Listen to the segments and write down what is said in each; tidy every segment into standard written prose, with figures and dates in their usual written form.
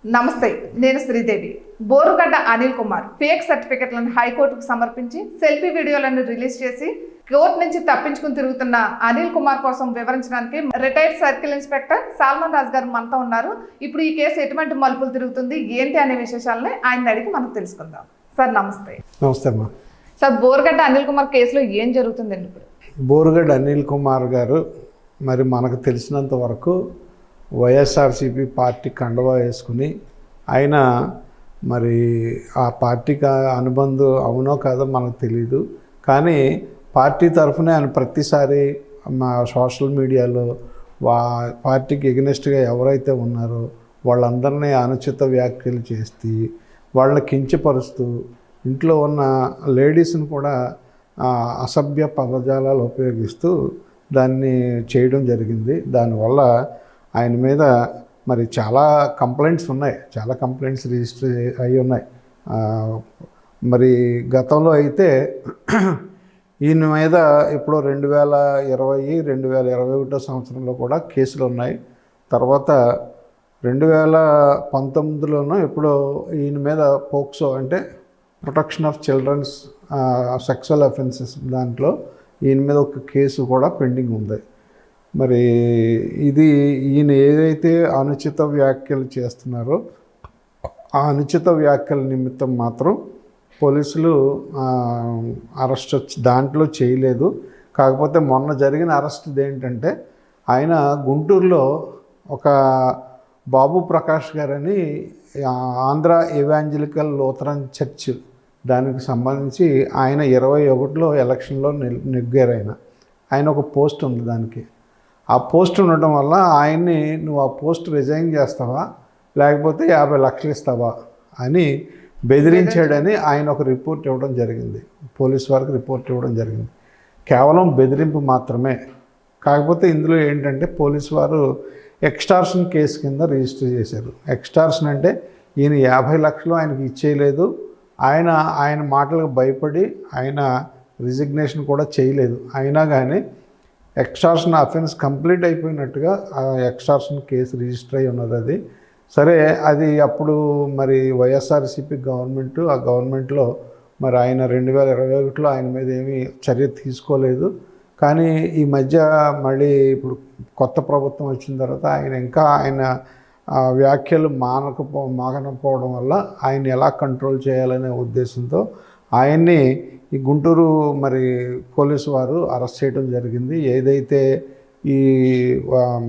నమస్తే, నేను శ్రీదేవి. బోరుగడ్డ అనిల్ కుమార్ ఫేక్ సర్టిఫికెట్లను హైకోర్టుకు సమర్పించి సెల్ఫీ వీడియోలను రిలీజ్ చేసి కోర్టు నుంచి తప్పించుకుని తిరుగుతున్న అనిల్ కుమార్ కోసం వివరించడానికి retired circle inspector Salmon Raj గారు మనతో ఉన్నారు. ఇప్పుడు ఈ కేసు ఎటువంటి మలుపులు తిరుగుతుంది, ఏంటి అనే విశేషాలని ఆయన అడిగి మనం తెలుసుకుందాం. సార్ నమస్తే. నమస్తే అమ్మా. సార్, బోరుగడ్డ అనిల్ కుమార్ కేసులో ఏం జరుగుతుందండి? ఇప్పుడు బోరుగడ్డ అనిల్ కుమార్ గారు మరి మనకు తెలిసినంత వరకు వైఎస్ఆర్సీపీ పార్టీ కండువా వేసుకుని ఆయన మరి ఆ పార్టీకి అనుబంధం అవునో కాదో మనకు తెలీదు, కానీ పార్టీ తరఫునే ఆయన ప్రతిసారి మా సోషల్ మీడియాలో పార్టీకి ఎగనెస్ట్గా ఎవరైతే ఉన్నారో వాళ్ళందరినీ అనుచిత వ్యాఖ్యలు చేస్తూ వాళ్ళని కించపరుస్తూ ఇంట్లో ఉన్న లేడీస్ని కూడా అసభ్య పదజాలాలు ఉపయోగిస్తూ దాన్ని చేయడం జరిగింది. దానివల్ల ఆయన మీద మరి చాలా కంప్లైంట్స్ ఉన్నాయి, చాలా కంప్లైంట్స్ రిజిస్టర్ అయి ఉన్నాయి. మరి గతంలో అయితే ఈయన మీద ఇప్పుడు 2020, 2021 సంవత్సరంలో కూడా కేసులు ఉన్నాయి. తర్వాత 2019లోనూ ఇప్పుడు ఈయన మీద పోక్సో అంటే protection of childrens sexual offences దాంట్లో ఈయన మీద ఒక కేసు కూడా పెండింగ్ ఉంది. మరి ఇది ఈయన ఏదైతే అనుచిత వ్యాఖ్యలు చేస్తున్నారో ఆ అనుచిత వ్యాఖ్యల నిమిత్తం మాత్రం పోలీసులు అరెస్ట్ దాంట్లో చేయలేదు. కాకపోతే మొన్న జరిగిన అరెస్ట్ ఏంటంటే ఆయన గుంటూరులో ఒక బాబు ప్రకాష్ గారని ఆంధ్ర ఎవాంజలికల్ లూథరన్ చర్చ్ దానికి సంబంధించి ఆయన 2021లో ఎలక్షన్లో నెగ్గారు. ఆయన ఒక పోస్ట్ ఉంది, దానికి ఆ పోస్ట్ ఉండటం వల్ల ఆయన్ని నువ్వు ఆ పోస్ట్ రిజైన్ చేస్తావా లేకపోతే 50 లక్షలు ఇస్తావా అని బెదిరించాడని ఆయన ఒక రిపోర్ట్ ఇవ్వడం జరిగింది, పోలీస్ వారికి రిపోర్ట్ ఇవ్వడం జరిగింది. కేవలం బెదిరింపు మాత్రమే. కాకపోతే ఇందులో ఏంటంటే పోలీసు వారు ఎక్స్టార్షన్ కేసు కింద రిజిస్టర్ చేశారు. ఎక్స్టార్షన్ అంటే ఈయన 50 లక్షలు ఆయనకి ఇచ్చేయలేదు, ఆయన మాటలకు భయపడి ఆయన రిజిగ్నేషన్ కూడా చేయలేదు. అయినా కానీ ఎక్స్టార్షన్ అఫెన్స్ కంప్లీట్ అయిపోయినట్టుగా ఆ ఎక్స్టార్షన్ కేసు రిజిస్టర్ అయి ఉన్నది. అది సరే, అది అప్పుడు మరి వైఎస్ఆర్సీపీ గవర్నమెంట్, ఆ గవర్నమెంట్లో మరి ఆయన 2021లో ఆయన మీద ఏమీ చర్య తీసుకోలేదు. కానీ ఈ మధ్య మళ్ళీ ఇప్పుడు కొత్త ప్రభుత్వం వచ్చిన తర్వాత ఆయన వ్యాఖ్యలు మానకపోవడం వల్ల ఆయన ఎలా కంట్రోల్ చేయాలనే ఉద్దేశంతో ఆయన్ని ఈ గుంటూరు మరి పోలీసు వారు అరెస్ట్ చేయడం జరిగింది. ఏదైతే ఈ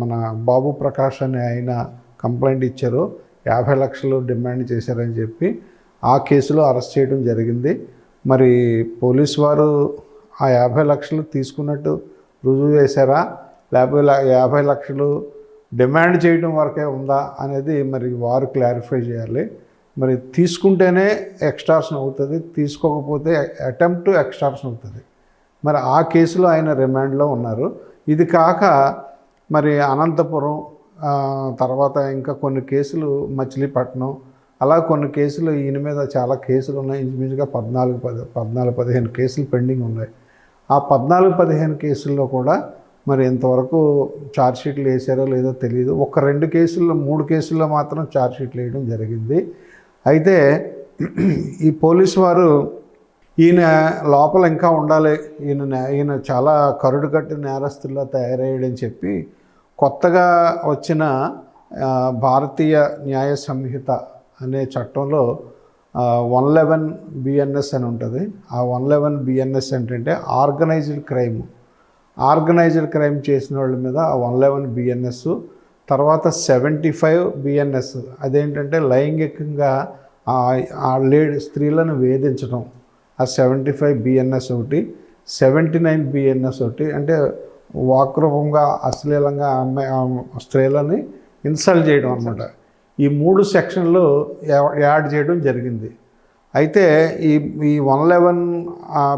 మన బాబు ప్రకాష్ అని ఆయన కంప్లైంట్ ఇచ్చారో 50 లక్షలు డిమాండ్ చేశారని చెప్పి ఆ కేసులో అరెస్ట్ చేయడం జరిగింది. మరి పోలీసు వారు ఆ 50 లక్షలు తీసుకున్నట్టు రుజువు చేశారా లేకపోతే 50 లక్షలు డిమాండ్ చేయడం వరకే ఉందా అనేది మరి వారు క్లారిఫై చేయాలి. మరి తీసుకుంటేనే ఎక్స్టార్షన్ అవుతుంది, తీసుకోకపోతే అటెంప్ట్ టు ఎక్స్టార్షన్ అవుతుంది. మరి ఆ కేసులో ఆయన రిమాండ్లో ఉన్నారు. ఇది కాక మరి అనంతపురం, తర్వాత ఇంకా కొన్ని కేసులు మచిలీపట్నం, అలా కొన్ని కేసులు ఈయన మీద చాలా కేసులు ఉన్నాయి. ఇంచుమించుగా 14-15 కేసులు పెండింగ్ ఉన్నాయి. ఆ 14-15 కేసుల్లో కూడా మరి ఇంతవరకు ఛార్జ్షీట్లు వేసారో లేదో తెలియదు. ఒక 2 కేసుల్లో 3 కేసుల్లో మాత్రం ఛార్జ్షీట్లు వేయడం జరిగింది. అయితే ఈ పోలీసు వారు ఈయన లోపల ఇంకా ఉండాలి, ఈయన చాలా కరుడు కట్టి నేరస్తుల్లా తయారయ్యాడని చెప్పి కొత్తగా వచ్చిన భారతీయ న్యాయ సంహిత అనే చట్టంలో 111 BNS అని ఉంటుంది. ఆ 111 BNS ఏంటంటే ఆర్గనైజ్డ్ క్రైమ్ చేసిన వాళ్ళ మీద 111 BNS, తర్వాత 75 BNS అదేంటంటే లైంగికంగా స్త్రీలను వేధించడం, ఆ 75 BNS ఒకటి, 79 BNS ఒకటి అంటే వాక్రూపంగా అశ్లీలంగా స్త్రీలని ఇన్సల్ట్ చేయడం అన్నమాట. ఈ 3 సెక్షన్లు యాడ్ చేయడం జరిగింది. అయితే ఈ 111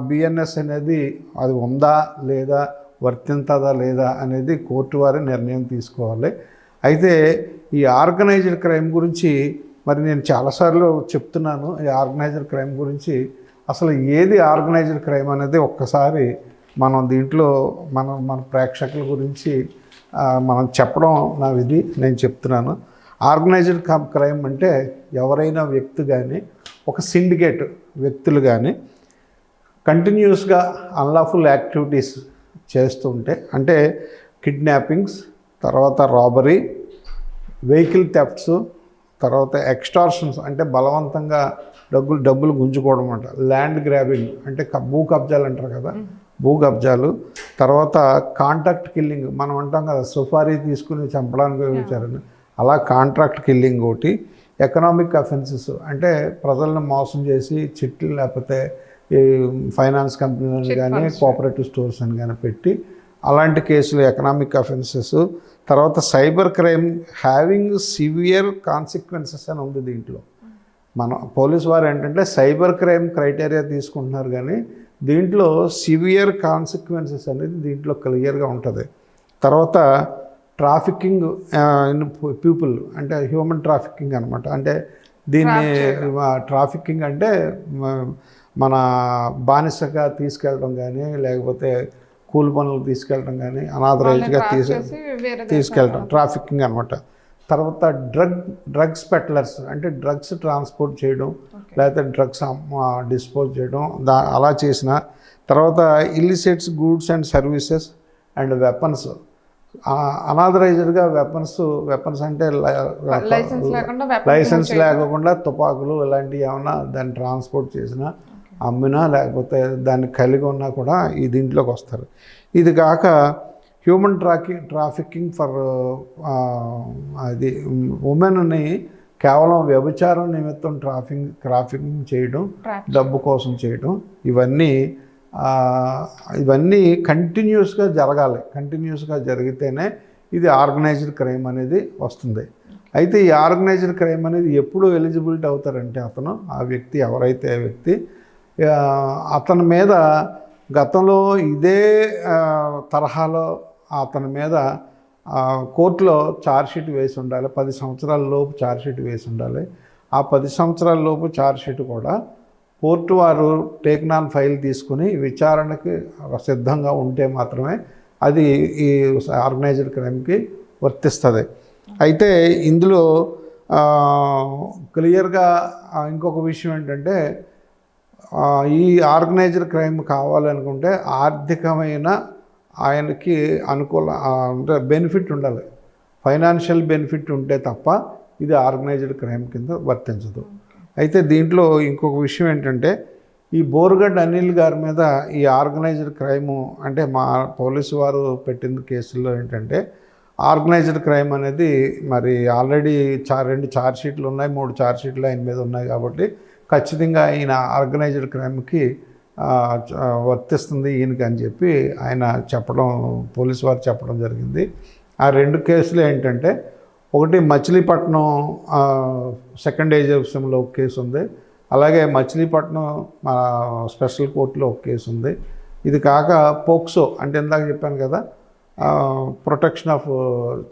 BNS అనేది అది ఉందా లేదా, వర్తింతదా లేదా అనేది కోర్టు వారి నిర్ణయం తీసుకోవాలి. అయితే ఈ ఆర్గనైజ్డ్ క్రైమ్ గురించి మరి నేను చాలాసార్లు చెప్తున్నాను. ఈ ఆర్గనైజ్డ్ క్రైమ్ గురించి అసలు ఏది ఆర్గనైజ్డ్ క్రైమ్ అనేది ఒక్కసారి మనం దీంట్లో మన ప్రేక్షకుల గురించి మనం చెప్పడం నా విధి, నేను చెప్తున్నాను. ఆర్గనైజ్డ్ క్రైమ్ అంటే ఎవరైనా వ్యక్తి కానీ ఒక సిండికేట్ వ్యక్తులు కానీ కంటిన్యూస్గా అన్లాఫుల్ యాక్టివిటీస్ చేస్తుంటే, అంటే కిడ్నాపింగ్స్, తర్వాత రాబరీ, వెహికల్ థెఫ్ట్స్, తర్వాత ఎక్స్టార్షన్స్ అంటే బలవంతంగా డబ్బులు గుంజుకోవడం అంట, ల్యాండ్ గ్రాబింగ్ అంటే భూ కబ్జాలు అంటారు కదా, భూ కబ్జాలు, తర్వాత కాంట్రాక్ట్ కిల్లింగ్, మనం అంటాం కదా సుపారీ తీసుకుని చంపడానికి వచ్చారని, అలా కాంట్రాక్ట్ కిల్లింగ్ ఒకటి, ఎకనామిక్ అఫెన్సెస్ అంటే ప్రజలను మోసం చేసి చిట్లు లేకపోతే ఈ ఫైనాన్స్ కంపెనీలను కానీ కోఆపరేటివ్ స్టోర్స్ అని కానీ పెట్టి అలాంటి కేసులు ఎకనామిక్ అఫెన్సెస్. తర్వాత cyber crime having severe consequences అని ఉంది దీంట్లో. మన పోలీసు వారు ఏంటంటే సైబర్ క్రైమ్ క్రైటీరియా తీసుకుంటున్నారు, కానీ దీంట్లో సివియర్ కాన్సిక్వెన్సెస్ అనేది దీంట్లో క్లియర్గా ఉంటుంది. తర్వాత ట్రాఫికింగ్ ఇన్ పీపుల్ అంటే హ్యూమన్ ట్రాఫికింగ్ అనమాట. అంటే దీన్ని ట్రాఫికింగ్ అంటే మన బానిసగా తీసుకెళ్ళడం కానీ, లేకపోతే కూలి పనులు తీసుకెళ్ళడం కానీ, అనాథరైజ్గా తీసుకెళ్ళడం ట్రాఫికింగ్ అనమాట. తర్వాత డ్రగ్స్ పెట్లర్స్ అంటే డ్రగ్స్ ట్రాన్స్పోర్ట్ చేయడం, లేకపోతే డ్రగ్స్ డిస్పోజ్ చేయడం, అలా చేసిన. తర్వాత illicit goods and services and weapons, అనాథరైజ్డ్గా వెపన్స్ అంటే లైసెన్స్ లేకుండా తుపాకులు ఇలాంటివి ఏమన్నా దాన్ని ట్రాన్స్పోర్ట్ చేసినా, అమ్మినా, లేకపోతే దాన్ని కలిగి ఉన్నా కూడా ఈ దీంట్లోకి వస్తారు. ఇది కాక హ్యూమన్ ట్రాఫికింగ్ ఫర్ అది ఉమెన్ని కేవలం వ్యభిచారం నిమిత్తం ట్రాఫికింగ్ చేయడం, డబ్బు కోసం చేయడం, ఇవన్నీ కంటిన్యూస్గా జరగాలి. కంటిన్యూస్గా జరిగితేనే ఇది ఆర్గనైజ్డ్ క్రైమ్ అనేది వస్తుంది. అయితే ఈ ఆర్గనైజ్డ్ క్రైమ్ అనేది ఎప్పుడు ఎలిజిబిలిటీ అవుతారంటే ఆ వ్యక్తి ఎవరైతే వ్యక్తి అతని మీద గతంలో ఇదే తరహాలో అతని మీద కోర్టులో ఛార్జ్షీట్ వేసి ఉండాలి. 10 సంవత్సరాల లోపు ఛార్జ్షీట్ వేసి ఉండాలి. ఆ 10 సంవత్సరాల లోపు ఛార్జ్షీట్ కూడా కోర్టు వారు టేక్ ఆన్ ఫైల్ తీసుకుని విచారణకి సిద్ధంగా ఉంటే మాత్రమే అది ఈ ఆర్గనైజ్డ్ క్రైమ్కి వర్తిస్తుంది. అయితే ఇందులో క్లియర్గా ఇంకొక విషయం ఏంటంటే ఈ ఆర్గనైజ్డ్ క్రైమ్ కావాలనుకుంటే ఆర్థికమైన ఆయనకి అనుకూల అంటే బెనిఫిట్ ఉండాలి. ఫైనాన్షియల్ బెనిఫిట్ ఉంటే తప్ప ఇది ఆర్గనైజ్డ్ క్రైమ్ కింద వర్తించదు. అయితే దీంట్లో ఇంకొక విషయం ఏంటంటే ఈ బోరుగడ్డ అనిల్ గారి మీద ఈ ఆర్గనైజ్డ్ క్రైము అంటే మా పోలీసు వారు పెట్టిన కేసుల్లో ఏంటంటే ఆర్గనైజ్డ్ క్రైమ్ అనేది మరి ఆల్రెడీ 2 ఛార్జ్షీట్లు ఉన్నాయి, 3 ఛార్జ్షీట్లు ఆయన మీద ఉన్నాయి. కాబట్టి ఖచ్చితంగా ఈయన ఆర్గనైజ్డ్ క్రైమ్కి వర్తిస్తుంది ఈయనకి అని చెప్పి ఆయన చెప్పడం, పోలీసు వారు చెప్పడం జరిగింది. ఆ 2 కేసులు ఏంటంటే ఒకటి మచిలీపట్నం సెకండ్ ఏజెన్సీలో ఒక కేసు ఉంది, అలాగే మచిలీపట్నం స్పెషల్ కోర్టులో ఒక కేసు ఉంది. ఇది కాక పోక్సో అంటే ఇందాక చెప్పాను కదా protection of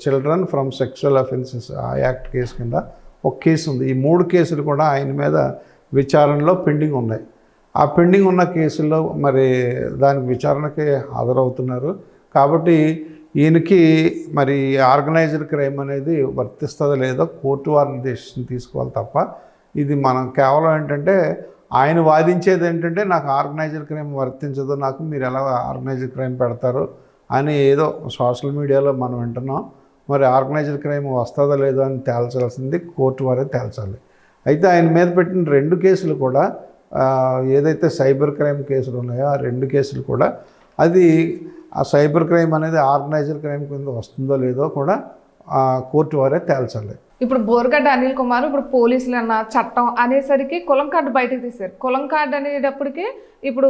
children from sexual offences ఆ యాక్ట్ కేసు కింద ఒక కేసు ఉంది. ఈ 3 కేసులు కూడా ఆయన మీద విచారణలో పెండింగ్ ఉన్నాయి. ఆ పెండింగ్ ఉన్న కేసుల్లో మరి దానికి విచారణకి హాజరవుతున్నారు. కాబట్టి ఈయనకి మరి ఆర్గనైజ్డ్ క్రైమ్ అనేది వర్తిస్తుందో లేదో కోర్టు వారిని డెసిషన్ తీసుకోవాలి తప్ప ఇది మనం కేవలం ఏంటంటే ఆయన వాదించేది ఏంటంటే నాకు ఆర్గనైజ్డ్ క్రైమ్ వర్తించదు, నాకు మీరు ఎలా ఆర్గనైజ్డ్ క్రైమ్ పెడతారు అని ఏదో సోషల్ మీడియాలో మనం వింటున్నాం. మరి ఆర్గనైజ్డ్ క్రైమ్ వస్తుందో లేదో అని తేల్చాల్సింది కోర్టు వారే తేల్చాలి. అయితే ఆయన మీద పెట్టిన 2 కేసులు కూడా ఏదైతే సైబర్ క్రైమ్ కేసులు ఉన్నాయో ఆ 2 కేసులు కూడా అది ఆ సైబర్ క్రైమ్ అనేది ఆర్గనైజ్డ్ క్రైమ్ కింద వస్తుందో లేదో కూడా కోర్టు వారే తేల్చాలి. ఇప్పుడు బోరుగడ్డ అనిల్ కుమార్ ఇప్పుడు పోలీసులు అన్న చట్టం అనేసరికి కులం కార్డు బయటకు తీశారు. కులం కార్డు అనేటప్పటికి ఇప్పుడు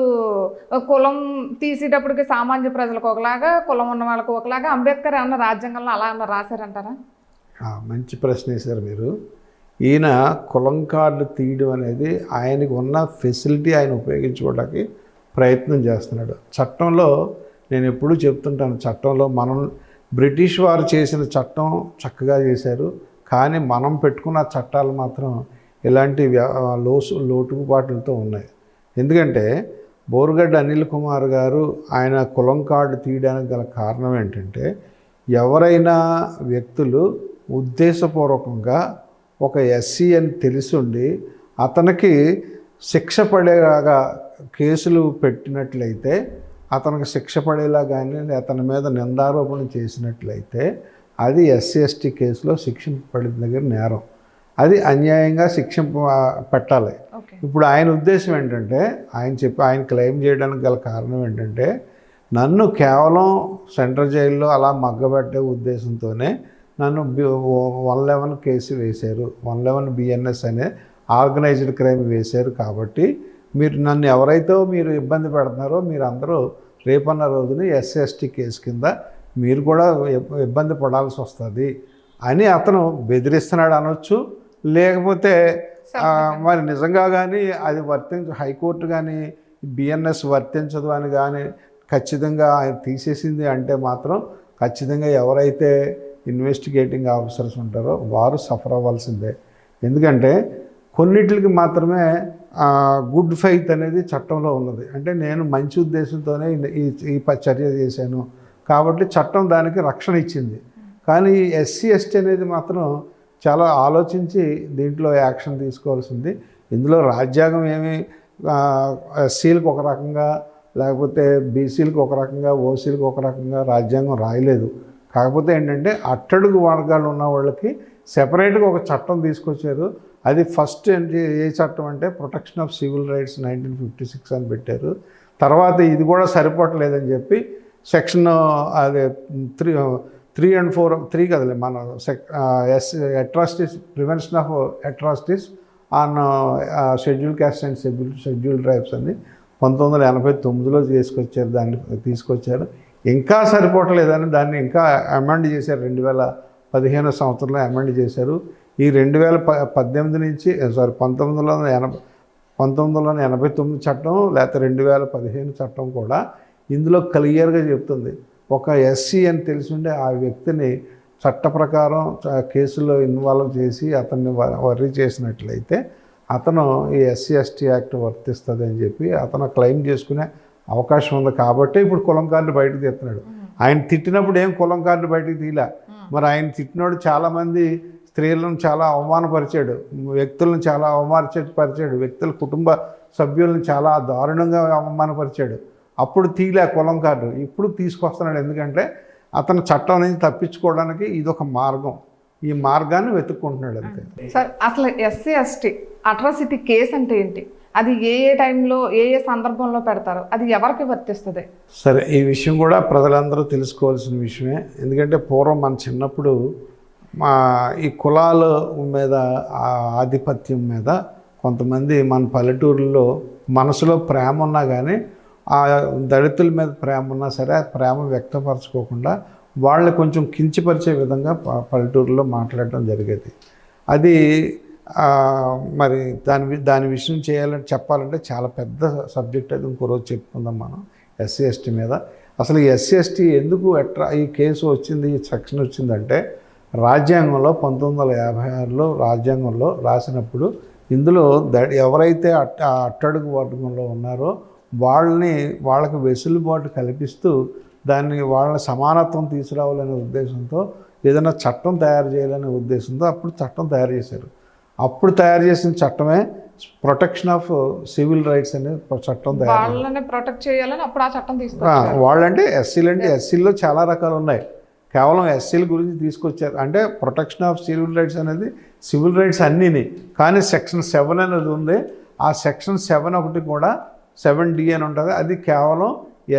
కులం తీసేటప్పటికి సామాన్య ప్రజలకు ఒకలాగా, కులం ఉన్న వాళ్ళకు ఒకలాగా, అంబేద్కర్ అన్న రాజ్యాంగంలో అలా అన్న రాశారంటారా? మంచి ప్రశ్న వేశారు మీరు. ఈయన కులం కార్డు తీయడం అనేది ఆయనకు ఉన్న ఫెసిలిటీ ఆయన ఉపయోగించుకోవడానికి ప్రయత్నం చేస్తున్నాడు. చట్టంలో నేను ఎప్పుడూ చెప్తుంటాను, చట్టంలో మనం బ్రిటిష్ వారు చేసిన చట్టం చక్కగా చేశారు, కానీ మనం పెట్టుకున్న చట్టాలు మాత్రం ఇలాంటి లోటుపాట్లతో ఉన్నాయి. ఎందుకంటే బోరుగడ్డ అనిల్ కుమార్ గారు ఆయన కులం కార్డు తీయడానికి గల కారణం ఏంటంటే ఎవరైనా వ్యక్తులు ఉద్దేశపూర్వకంగా ఒక ఎస్సీ అని తెలిసుండి అతనికి శిక్ష పడేలాగా కేసులు పెట్టినట్లయితే, అతనికి శిక్ష పడేలా కానీ అతని మీద నిందారోపణ చేసినట్లయితే అది ఎస్సీ ఎస్టీ కేసులో శిక్షింపబడిన దగ్గర నేరం. అది అన్యాయంగా పెట్టాలి. ఇప్పుడు ఆయన ఉద్దేశం ఏంటంటే, ఆయన క్లెయిమ్ చేయడానికి గల కారణం ఏంటంటే, నన్ను కేవలం సెంట్రల్ జైల్లో అలా మగ్గబెట్టే ఉద్దేశంతోనే నన్ను 111 కేసు వేశారు, 111 బిఎన్ఎస్ అనే ఆర్గనైజ్డ్ క్రైమ్ వేశారు. కాబట్టి మీరు నన్ను ఎవరైతే మీరు ఇబ్బంది పెడుతున్నారో మీరు అందరూ రేపన్న రోజున ఎస్సీ ఎస్టీ కేసు కింద మీరు కూడా ఇబ్బంది పడాల్సి వస్తుంది అని అతను బెదిరిస్తున్నాడు అనొచ్చు. లేకపోతే మరి నిజంగా కానీ అది హైకోర్టు కానీ బిఎన్ఎస్ వర్తించదు అని కానీ ఖచ్చితంగా ఆయన తీసేసింది అంటే మాత్రం ఖచ్చితంగా ఎవరైతే ఇన్వెస్టిగేటింగ్ ఆఫీసర్స్ ఉంటారో వారు సఫర్ అవ్వాల్సిందే. ఎందుకంటే కొన్నిటికి మాత్రమే గుడ్ ఫెయిత్ అనేది చట్టంలో ఉన్నది. అంటే నేను మంచి ఉద్దేశంతోనే ఈ చర్య చేశాను కాబట్టి చట్టం దానికి రక్షణ ఇచ్చింది. కానీ ఎస్సీ ఎస్టీ అనేది మాత్రం చాలా ఆలోచించి దీంట్లో యాక్షన్ తీసుకోవాల్సింది. ఇందులో రాజ్యాంగం ఏమి ఎస్సీలకు ఒక రకంగా లేకపోతే బీసీలకు ఒక రకంగా ఓసీలకు ఒక రకంగా రాజ్యాంగం రాయలేదు. కాకపోతే ఏంటంటే అట్టడుగు వర్గాలు ఉన్న వాళ్ళకి సెపరేట్గా ఒక చట్టం తీసుకొచ్చారు. అది ఫస్ట్ ఏ చట్టం అంటే ప్రొటెక్షన్ ఆఫ్ సివిల్ రైట్స్ 1956 అని పెట్టారు. తర్వాత ఇది కూడా సరిపోవట్లేదని చెప్పి సెక్షన్ అదే 3 and 4 కదలే మన atrocities prevention of atrocities on schedule caste and schedule tribes అని 1989లో తీసుకొచ్చారు. ఇంకా సరిపోవట్లేదని దాన్ని ఇంకా అమెండ్ చేశారు. 2015 సంవత్సరంలో అమెండ్ చేశారు. ఈ 2018 నుంచి 1989 చట్టం లేకపోతే 2015 చట్టం కూడా ఇందులో క్లియర్గా చెప్తుంది. ఒక ఎస్సీ అని తెలిసిండే ఆ వ్యక్తిని చట్ట ప్రకారం కేసులో ఇన్వాల్వ్ చేసి అతన్ని వర్రీ చేసినట్లయితే అతను ఈ ఎస్సీ ఎస్టీ యాక్ట్ వర్తిస్తుంది అని చెప్పి అతను క్లెయిమ్ చేసుకునే అవకాశం ఉంది. కాబట్టి ఇప్పుడు కులం కార్డు బయటకు తీస్తున్నాడు. ఆయన తిట్టినప్పుడు ఏం కులం కార్డు బయటకు తీయలే. మరి ఆయన తిట్టినోడు చాలామంది స్త్రీలను చాలా అవమానపరిచాడు, వ్యక్తులను చాలా అవమానపరిచాడు, వ్యక్తుల కుటుంబ సభ్యులను చాలా దారుణంగా అవమానపరిచాడు. అప్పుడు తీలే కులం కార్డు, ఇప్పుడు తీసుకొస్తున్నాడు. ఎందుకంటే అతను చట్టం నుంచి తప్పించుకోవడానికి ఇదొక మార్గం. ఈ మార్గాన్ని వెతుక్కుంటున్నాడు అంతే. సార్ అసలు ఎస్సీ ఎస్టీ అట్రాసిటీ కేసు అంటే ఏంటి? అది ఏ టైంలో ఏ సందర్భంలో పెడతారు? అది ఎవరికి వర్తిస్తుంది? సరే, ఈ విషయం కూడా ప్రజలందరూ తెలుసుకోవాల్సిన విషయమే. ఎందుకంటే పూర్వం మన చిన్నప్పుడు ఈ కులాల మీద ఆధిపత్యం మీద కొంతమంది మన పల్లెటూరులో మనసులో ప్రేమ ఉన్నా కానీ ఆ దళితుల మీద ప్రేమ ఉన్నా సరే ఆ ప్రేమ వ్యక్తపరచుకోకుండా వాళ్ళని కొంచెం కించపరిచే విధంగా పల్లెటూరులో మాట్లాడటం జరిగేది. అది మరి దాని విషయం చెప్పాలంటే చాలా పెద్ద సబ్జెక్ట్. అది ఇంకో రోజు చెప్పుకుందాం మనం ఎస్సీ ఎస్టీ మీద. అసలు ఈ ఎస్సీ ఎస్టీ ఎందుకు ఈ కేసు వచ్చింది, ఈ సెక్షన్ వచ్చిందంటే రాజ్యాంగంలో 1956లో రాజ్యాంగంలో రాసినప్పుడు ఇందులో ఎవరైతే అట్టడుగు వర్గంలో ఉన్నారో వాళ్ళకి వెసులుబాటు కల్పిస్తూ వాళ్ళని సమానత్వం తీసుకురావాలనే ఉద్దేశంతో ఏదైనా చట్టం తయారు చేయాలనే ఉద్దేశంతో అప్పుడు చట్టం తయారు చేశారు. అప్పుడు తయారు చేసిన చట్టమే ప్రొటెక్షన్ ఆఫ్ సివిల్ రైట్స్ అనే చట్టం వాళ్ళని ప్రొటెక్ట్ చేయాలని అప్పుడు ఆ చట్టం తీసుకొచ్చారు. వాళ్ళంటే ఎస్సీలు అంటే ఎస్సీల్లో చాలా రకాలు ఉన్నాయి. కేవలం ఎస్సీల గురించి తీసుకొచ్చారు. అంటే ప్రొటెక్షన్ ఆఫ్ సివిల్ రైట్స్ అనేది సివిల్ రైట్స్ అన్నీని. కానీ సెక్షన్ 7 అనేది ఉంది. ఆ సెక్షన్ 7 ఒకటి కూడా 7D అని ఉంటుంది. అది కేవలం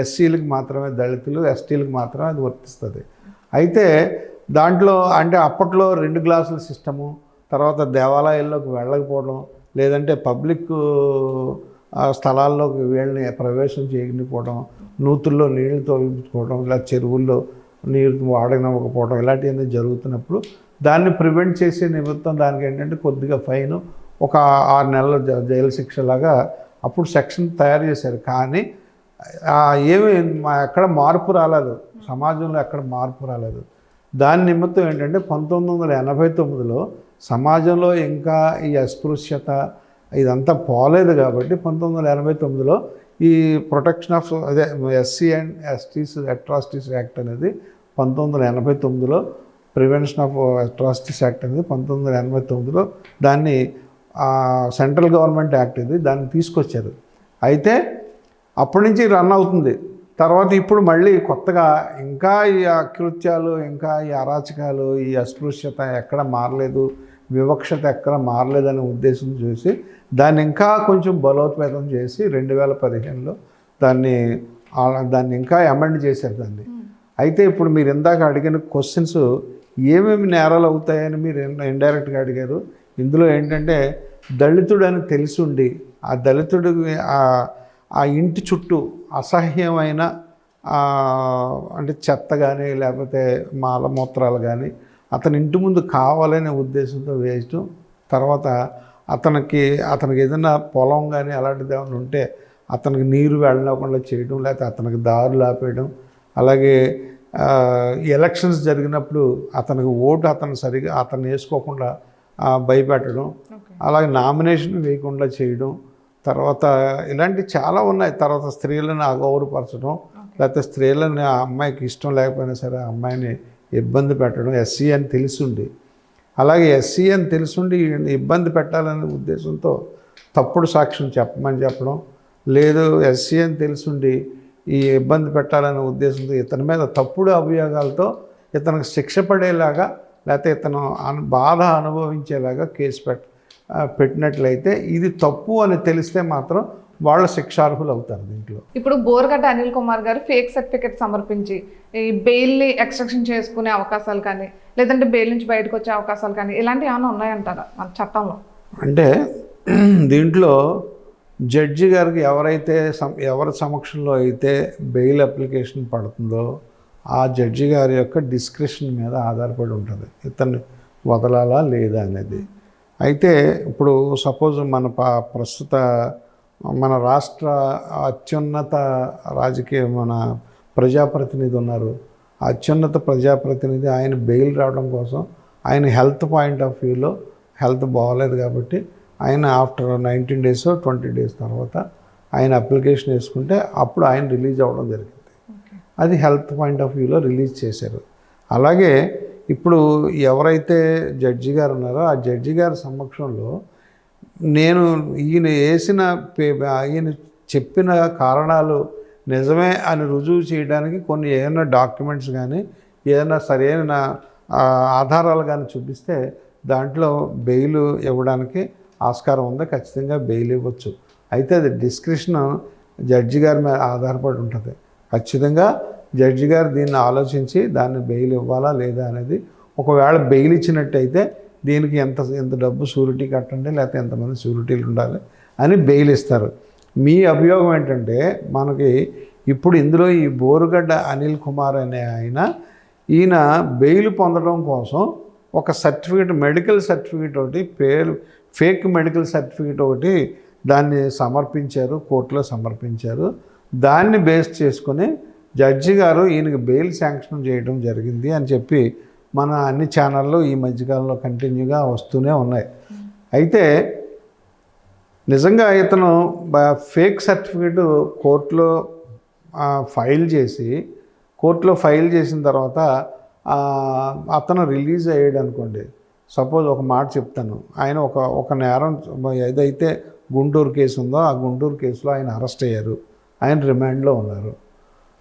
ఎస్సీలకు మాత్రమే, దళితులు ఎస్టీలకు మాత్రమే అది వర్తిస్తుంది. అయితే దాంట్లో అంటే అప్పట్లో 2 గ్లాసుల సిస్టము, తర్వాత దేవాలయాల్లోకి వెళ్ళకపోవడం, లేదంటే పబ్లిక్ స్థలాల్లోకి వీళ్ళని ప్రవేశం చేయకపోవడం, నూతుల్లో నీళ్లు తొలగించుకోవడం, ఇలా చెరువుల్లో నీరు వాడనివ్వకపోవడం ఇలాంటివన్నీ జరుగుతున్నప్పుడు దాన్ని ప్రివెంట్ చేసే నిమిత్తం దానికి ఏంటంటే కొద్దిగా ఫైన్, ఒక 6 నెలల జైలు శిక్షలాగా అప్పుడు సెక్షన్ తయారు చేశారు. కానీ ఏమి ఎక్కడ మార్పు రాలేదు, సమాజంలో ఎక్కడ మార్పు రాలేదు. దాని నిమిత్తం ఏంటంటే 1989లో సమాజంలో ఇంకా ఈ అస్పృశ్యత ఇదంతా పోలేదు. కాబట్టి 1989లో ఈ protection of SC and ఎస్టీస్ atrocities act అనేది 1989లో ప్రివెన్షన్ ఆఫ్ అట్రాసిటీస్ యాక్ట్ అనేది 1989లో దాన్ని సెంట్రల్ గవర్నమెంట్ యాక్ట్ ఇది, దాన్ని తీసుకొచ్చారు. అయితే అప్పటి నుంచి రన్ అవుతుంది. తర్వాత ఇప్పుడు మళ్ళీ కొత్తగా ఇంకా ఈ అకృత్యాలు, ఇంకా ఈ అరాచకాలు, ఈ అస్పృశ్యత ఎక్కడ మారలేదు, వివక్షత ఎక్కడ మారలేదనే ఉద్దేశం చూసి దాన్ని ఇంకా కొంచెం బలోపేతం చేసి 2015లో దాన్ని ఇంకా అమెండ్ చేశారు దాన్ని. అయితే ఇప్పుడు మీరు ఇందాక అడిగిన క్వశ్చన్స్ ఏమేమి నేరాలు అవుతాయని మీరు ఇండైరెక్ట్గా అడిగారు. ఇందులో ఏంటంటే దళితుడు అని తెలిసుండి ఆ దళితుడు ఆ ఇంటి చుట్టూ అసహ్యమైన అంటే చెత్త కానీ లేకపోతే మాలమూత్రాలు కానీ అతని ఇంటి ముందు కావాలనే ఉద్దేశంతో వేయటం, తర్వాత అతనికి ఏదైనా పొలం కానీ అలాంటిది ఏమైనా ఉంటే అతనికి నీరు వెళ్ళకుండా చేయడం, లేకపోతే అతనికి దారులు ఆపేయడం, అలాగే ఎలక్షన్స్ జరిగినప్పుడు అతనికి ఓటు అతను వేసుకోకుండా భయపెట్టడం, అలాగే నామినేషన్ వేయకుండా చేయడం, తర్వాత ఇలాంటి చాలా ఉన్నాయి. తర్వాత స్త్రీలను అగౌరవపరచడం, లేకపోతే స్త్రీలని ఆ అమ్మాయికి ఇష్టం లేకపోయినా సరే ఆ అమ్మాయిని ఇబ్బంది పెట్టడం, ఎస్సీ అని తెలుసుండి, అలాగే ఎస్సీ అని తెలుసుండి ఇబ్బంది పెట్టాలనే ఉద్దేశంతో తప్పుడు సాక్ష్యం చెప్పడం, లేదు ఎస్సీ అని తెలుసుండి ఈ ఇబ్బంది పెట్టాలనే ఉద్దేశంతో ఇతని మీద తప్పుడు అభియోగాలతో ఇతనికి శిక్ష పడేలాగా, లేకపోతే ఇతను బాధ అనుభవించేలాగా కేసు పెట్టినట్లయితే ఇది తప్పు అని తెలిస్తే మాత్రం వాళ్ళ శిక్షార్హులు అవుతారు. దీంట్లో ఇప్పుడు బోరుగడ్డ అనిల్ కుమార్ గారు ఫేక్ సర్టిఫికేట్ సమర్పించి ఈ బెయిల్ని ఎక్స్ట్రాక్షన్ చేసుకునే అవకాశాలు కానీ, లేదంటే బెయిల్ నుంచి బయటకు వచ్చే అవకాశాలు కానీ ఇలాంటివి ఏమైనా ఉన్నాయంటారా మన చట్టంలో? అంటే దీంట్లో జడ్జి గారికి ఎవరి సమక్షంలో అయితే బెయిల్ అప్లికేషన్ పడుతుందో ఆ జడ్జి గారి యొక్క డిస్క్రిప్షన్ మీద ఆధారపడి ఉంటుంది ఇతన్ని వదలాలా లేదా అనేది. అయితే ఇప్పుడు సపోజ్ ప్రస్తుత మన రాష్ట్ర అత్యున్నత రాజకీయ ప్రజాప్రతినిధి ఉన్నారు. అత్యున్నత ప్రజాప్రతినిధి ఆయన బెయిల్ రావడం కోసం ఆయన హెల్త్ పాయింట్ ఆఫ్ వ్యూలో హెల్త్ బాగోలేదు కాబట్టి ఆయన ఆఫ్టర్ 19 days 20 days తర్వాత ఆయన అప్లికేషన్ వేసుకుంటే అప్పుడు ఆయన రిలీజ్ అవ్వడం జరిగింది. అది హెల్త్ పాయింట్ ఆఫ్ వ్యూలో రిలీజ్ చేశారు. అలాగే ఇప్పుడు ఎవరైతే జడ్జి గారు ఉన్నారో ఆ జడ్జి గారి సమక్షంలో ఈయన చెప్పిన కారణాలు నిజమే అని రుజువు చేయడానికి కొన్ని ఏదైనా డాక్యుమెంట్స్ కానీ ఏదైనా సరైన ఆధారాలు కానీ చూపిస్తే దాంట్లో బెయిల్ ఇవ్వడానికి ఆస్కారం ఉంది, ఖచ్చితంగా బెయిల్ ఇవ్వచ్చు. అయితే అది డిస్క్రిప్షన్ జడ్జి గారి మీద ఆధారపడి ఉంటుంది. ఖచ్చితంగా జడ్జి గారు దీన్ని ఆలోచించి దాన్ని బెయిల్ ఇవ్వాలా లేదా అనేది, ఒకవేళ బెయిల్ ఇచ్చినట్టయితే దీనికి ఎంత డబ్బు షూరిటీ కట్టండి, లేకపోతే ఎంతమంది షూరిటీలు ఉండాలి అని బెయిల్ ఇస్తారు. మీ అభియోగం ఏంటంటే మనకి ఇప్పుడు ఇందులో ఈ బోరుగడ్డ అనిల్ కుమార్ అనే ఈయన బెయిల్ పొందడం కోసం ఒక సర్టిఫికేట్, మెడికల్ సర్టిఫికేట్ ఒకటి, ఫేక్ మెడికల్ సర్టిఫికేట్ ఒకటి దాన్ని సమర్పించారు, కోర్టులో సమర్పించారు. దాన్ని బేస్ చేసుకొని జడ్జి గారు ఈయనకి బెయిల్ శాంక్షన్ చేయడం జరిగింది అని చెప్పి మన అన్ని ఛానళ్ళు ఈ మధ్యకాలంలో కంటిన్యూగా వస్తూనే ఉన్నాయి. అయితే నిజంగా ఇతను ఫేక్ సర్టిఫికేట్ కోర్టులో ఫైల్ చేసిన తర్వాత అతను రిలీజ్ అయ్యాడు అనుకోండి. సపోజ్ ఒక మాట చెప్తాను, ఆయన ఒక నేరం ఏదైతే గుంటూరు కేసు ఉందో ఆ గుంటూరు కేసులో ఆయన అరెస్ట్ అయ్యారు, ఆయన రిమాండ్లో ఉన్నారు,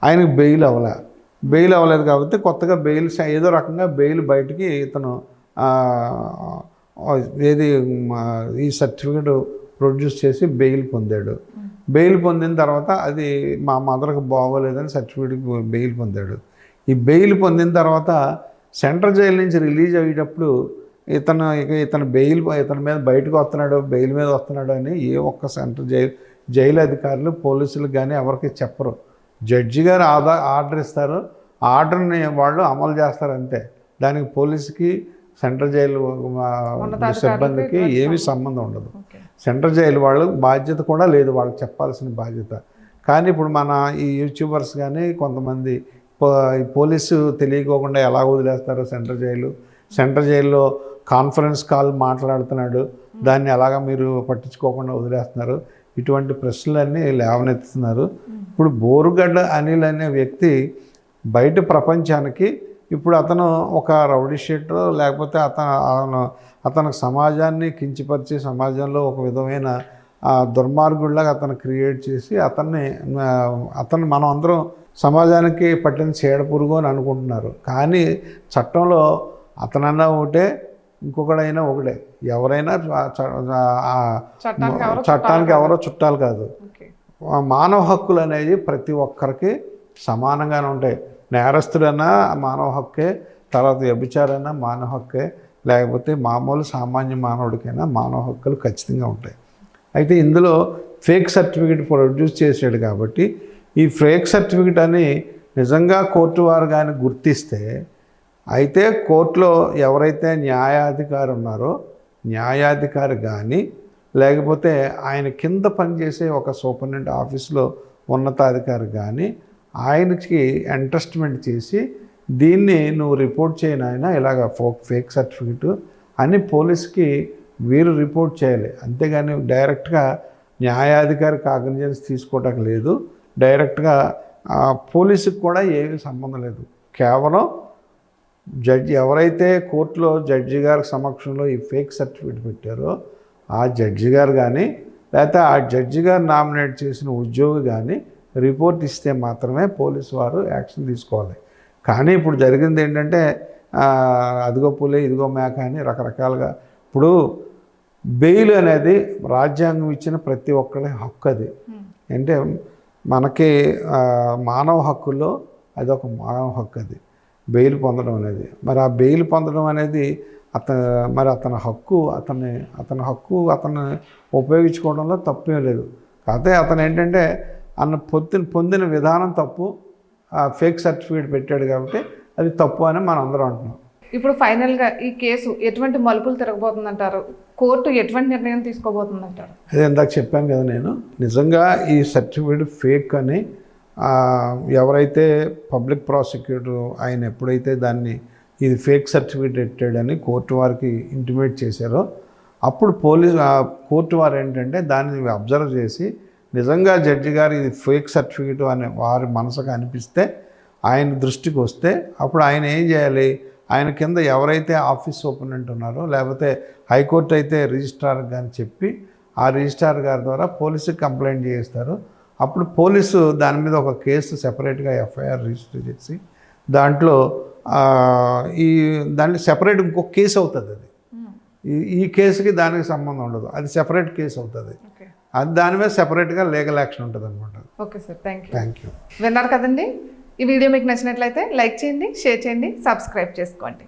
ఆయనకు బెయిల్ అవ్వలేదు కాబట్టి కొత్తగా ఏదో రకంగా బెయిల్ బయటికి ఇతను ఈ సర్టిఫికేట్ ప్రొడ్యూస్ చేసి బెయిల్ పొందాడు. బెయిల్ పొందిన తర్వాత అది మా మదర్కి బాగోలేదని సర్టిఫికేట్ బెయిల్ పొందాడు. ఈ బెయిల్ పొందిన తర్వాత సెంట్రల్ జైలు నుంచి రిలీజ్ అయ్యేటప్పుడు ఇతని మీద బయటకు వస్తున్నాడు, బెయిల్ మీద వస్తున్నాడు అని ఏ ఒక్క సెంట్రల్ జైలు అధికారులు, పోలీసులకు కానీ ఎవరికి చెప్పరు. జడ్జి గారు ఆర్డర్ ఇస్తారు, ఆర్డర్ని వాళ్ళు అమలు చేస్తారు అంతే. దానికి పోలీసుకి సెంట్రల్ జైలు సిబ్బందికి ఏమీ సంబంధం ఉండదు. సెంట్రల్ జైలు వాళ్ళు బాధ్యత కూడా లేదు, వాళ్ళకి చెప్పాల్సిన బాధ్యత. కానీ ఇప్పుడు మన ఈ యూట్యూబర్స్ కానీ కొంతమంది పోలీసు తెలియకోకుండా ఎలా వదిలేస్తారు సెంట్రల్ జైల్లో కాన్ఫరెన్స్ కాల్ మాట్లాడుతున్నాడు, దాన్ని ఎలాగ మీరు పట్టించుకోకుండా వదిలేస్తున్నారు, ఇటువంటి ప్రశ్నలన్నీ లేవనెత్తుతున్నారు. ఇప్పుడు బోరుగడ్డ అనిల్ అనే వ్యక్తి బయట ప్రపంచానికి ఇప్పుడు అతను ఒక రౌడీ షీటర్, లేకపోతే అతను సమాజాన్ని కించపరిచి సమాజంలో ఒక విధమైన దుర్మార్గుడిలాగా అతను క్రియేట్ చేసి అతను మనం అందరం సమాజానికి పట్టిన చీడపురుగు అని అనుకుంటున్నారు. కానీ చట్టంలో అతనన్నా ఒకటే, ఇంకొకడైనా ఒకటే. ఎవరైనా చట్టానికి ఎవరో చుట్టాలు కాదు. మానవ హక్కులు అనేవి ప్రతి ఒక్కరికి సమానంగానే ఉంటాయి. నేరస్తుడైనా మానవ హక్కే, తర్వాత వ్యభిచారైనా మానవ హక్కే, లేకపోతే మామూలు సామాన్య మానవుడికైనా మానవ హక్కులు ఖచ్చితంగా ఉంటాయి. అయితే ఇందులో ఫేక్ సర్టిఫికేట్ ప్రొడ్యూస్ చేసాడు కాబట్టి ఈ ఫేక్ సర్టిఫికేట్ అని నిజంగా కోర్టు వారు కానీ గుర్తిస్తే, అయితే కోర్టులో ఎవరైతే న్యాయాధికారి ఉన్నారో న్యాయాధికారి కానీ, లేకపోతే ఆయన కింద పనిచేసే ఒక సూపరింటెండెంట్ ఆఫీస్లో ఉన్నతాధికారి కానీ ఆయనకి ఎంట్రస్ట్మెంట్ చేసి దీన్ని నువ్వు రిపోర్ట్ చేయను ఆయన ఇలాగ ఫేక్ సర్టిఫికెట్ అని పోలీస్కి వీరు రిపోర్ట్ చేయాలి. అంతేగాని డైరెక్ట్గా న్యాయాధికారి కాగ్నిజెన్స్ తీసుకోవడానికి లేదు, డైరెక్ట్గా పోలీసుకి కూడా ఏమీ సంబంధం లేదు. కేవలం జడ్జి ఎవరైతే కోర్టులో జడ్జి గారి సమక్షంలో ఈ ఫేక్ సర్టిఫికేట్ పెట్టారో ఆ జడ్జి గారు కానీ, లేకపోతే ఆ జడ్జి గారు నామినేట్ చేసిన ఉద్యోగి కానీ రిపోర్ట్ ఇస్తే మాత్రమే పోలీసు వారు యాక్షన్ తీసుకోవాలి. కానీ ఇప్పుడు జరిగింది ఏంటంటే అదిగో పులే ఇదిగో మేక అని రకరకాలుగా. ఇప్పుడు బెయిల్ అనేది రాజ్యాంగం ఇచ్చిన ప్రతి ఒక్కరి హక్కు. అది అంటే మనకి మానవ హక్కుల్లో అదొక మానవ హక్కు, అది బెయిల్ పొందడం అనేది. మరి ఆ బెయిల్ పొందడం అనేది అతని హక్కు, అతని హక్కు అతను ఉపయోగించుకోవడంలో తప్పేం లేదు. కాకపోతే అతను ఏంటంటే పొందిన విధానం తప్పు, ఫేక్ సర్టిఫికేట్ పెట్టాడు కాబట్టి అది తప్పు అని మనం అందరం అంటున్నాం. ఇప్పుడు ఫైనల్గా ఈ కేసు ఎటువంటి మలుపులు తిరగబోతుందంటారు? కోర్టు ఎటువంటి నిర్ణయం తీసుకోబోతుందంటారు? అదే ఇందాక చెప్పాను కదా నేను, నిజంగా ఈ సర్టిఫికేట్ ఫేక్ అని ఎవరైతే పబ్లిక్ ప్రాసిక్యూటర్ ఆయన ఎప్పుడైతే దాన్ని ఇది ఫేక్ సర్టిఫికేట్ పెట్టాడని కోర్టు వారికి ఇంటిమేట్ చేశారో అప్పుడు కోర్టు వారు ఏంటంటే దాన్ని అబ్జర్వ్ చేసి నిజంగా జడ్జి గారు ఇది ఫేక్ సర్టిఫికేట్ అని వారి మనసుకు అనిపిస్తే, ఆయన దృష్టికి వస్తే అప్పుడు ఆయన ఏం చేయాలి? ఆయన కింద ఎవరైతే ఆఫీస్ సూపరింటెండెంట్ ఉన్నారో, లేకపోతే హైకోర్టు అయితే రిజిస్ట్రార్ కానీ చెప్పి ఆ రిజిస్ట్రార్ గారి ద్వారా పోలీసుకి కంప్లైంట్ చేస్తారు. అప్పుడు పోలీసు దాని మీద ఒక కేసు సెపరేట్గా ఎఫ్ఐఆర్ రిజిస్టర్ చేసి దాంట్లో దాంట్లో సెపరేట్ ఇంకొక కేసు అవుతుంది. అది ఈ కేసుకి దానికి సంబంధం ఉండదు, అది సెపరేట్ కేసు అవుతుంది. అది దాని మీద సెపరేట్గా లీగల్ యాక్షన్ ఉంటుంది అనమాట. Okay sir, thank you. విన్నారు కదండి. ఈ వీడియో మీకు నచ్చినట్లయితే లైక్ చేయండి, షేర్ చేయండి, సబ్స్క్రైబ్ చేసుకోండి.